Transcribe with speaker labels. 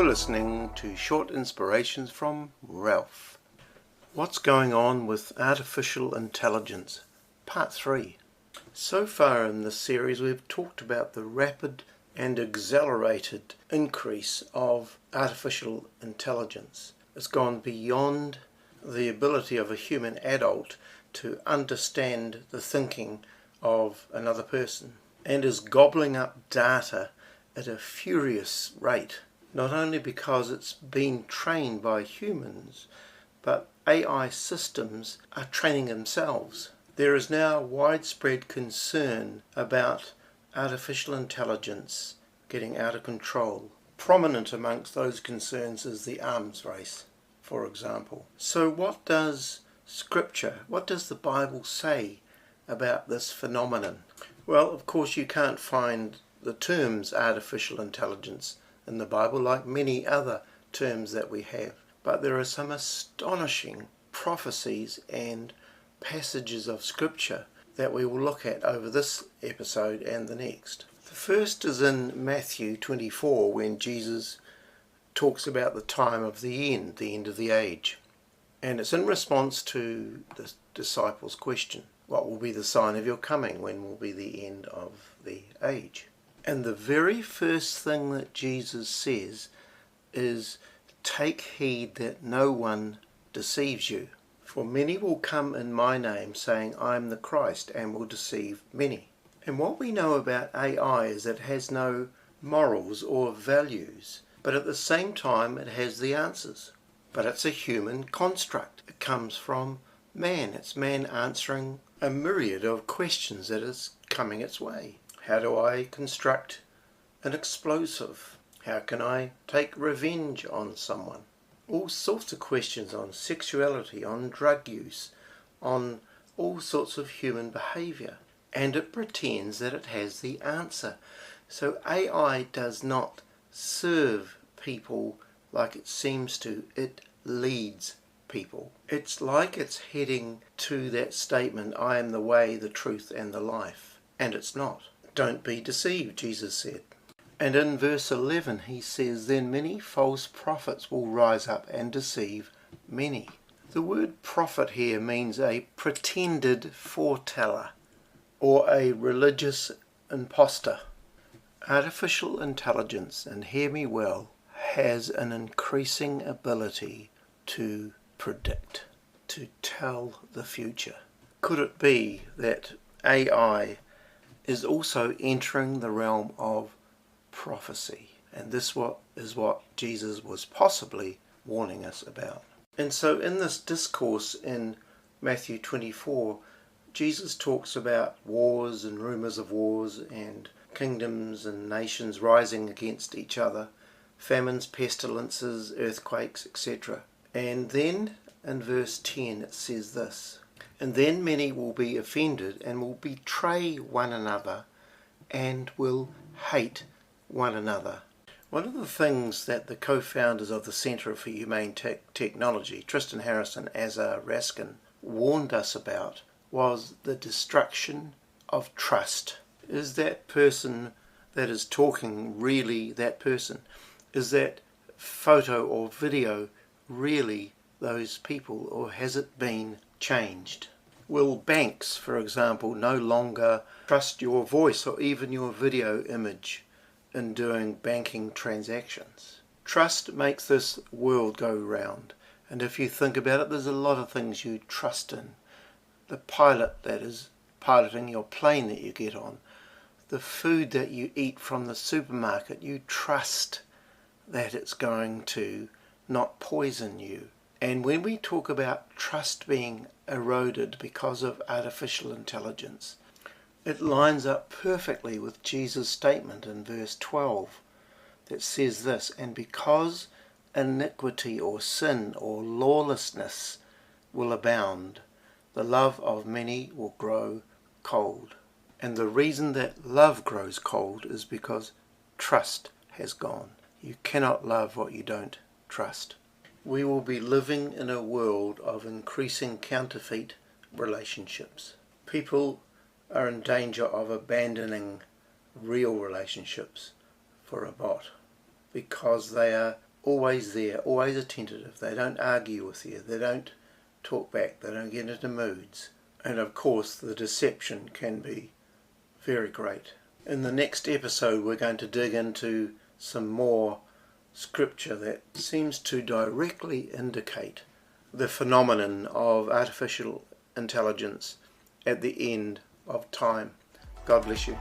Speaker 1: You're listening to short inspirations from Ralph. What's going on with artificial intelligence? Part 3. So far in this series we've talked about the rapid and accelerated increase of artificial intelligence. It's gone beyond the ability of a human adult to understand the thinking of another person and is gobbling up data at a furious rate. Not only because it's been trained by humans, but AI systems are training themselves. There is now widespread concern about artificial intelligence getting out of control. Prominent amongst those concerns is the arms race, for example. So what does Scripture, what does the Bible say about this phenomenon? Well, of course you can't find the terms artificial intelligence in the Bible, like many other terms that we have. But there are some astonishing prophecies and passages of Scripture that we will look at over this episode and the next. The first is in Matthew 24, when Jesus talks about the time of the end of the age. And it's in response to the disciples' question, what will be the sign of your coming? When will be the end of the age? And the very first thing that Jesus says is, take heed that no one deceives you. For many will come in my name, saying, I am the Christ, and will deceive many. And what we know about AI is that it has no morals or values, but at the same time it has the answers. But it's a human construct. It comes from man. It's man answering a myriad of questions that is coming its way. How do I construct an explosive? How can I take revenge on someone? All sorts of questions on sexuality, on drug use, on all sorts of human behaviour. And it pretends that it has the answer. So AI does not serve people like it seems to. It leads people. It's like it's heading to that statement, I am the way, the truth and the life. And it's not. Don't be deceived, Jesus said. And in verse 11 he says, then many false prophets will rise up and deceive many. The word prophet here means a pretended foreteller or a religious impostor. Artificial intelligence, and hear me well, has an increasing ability to predict, to tell the future. Could it be that AI is also entering the realm of prophecy? And this is what Jesus was possibly warning us about. And so in this discourse in Matthew 24, Jesus talks about wars and rumours of wars and kingdoms and nations rising against each other, famines, pestilences, earthquakes, etc. And then in verse 10 it says this, and then many will be offended and will betray one another and will hate one another. One of the things that the co-founders of the Centre for Humane Technology, Tristan Harris and Azar Raskin, warned us about was the destruction of trust. Is that person that is talking really that person? Is that photo or video really those people, or has it been changed? Will banks, for example, no longer trust your voice or even your video image in doing banking transactions? Trust makes this world go round, and if you think about it, there's a lot of things you trust in. The pilot that is piloting your plane that you get on, the food that you eat from the supermarket, you trust that it's going to not poison you. And when we talk about trust being eroded because of artificial intelligence, it lines up perfectly with Jesus' statement in verse 12 that says this, and because iniquity or sin or lawlessness will abound, the love of many will grow cold. And the reason that love grows cold is because trust has gone. You cannot love what you don't trust. We will be living in a world of increasing counterfeit relationships. People are in danger of abandoning real relationships for a bot because they are always there, always attentive. They don't argue with you, they don't talk back, they don't get into moods. And of course the deception can be very great. In the next episode we're going to dig into some more scripture that seems to directly indicate the phenomenon of artificial intelligence at the end of time. God bless you.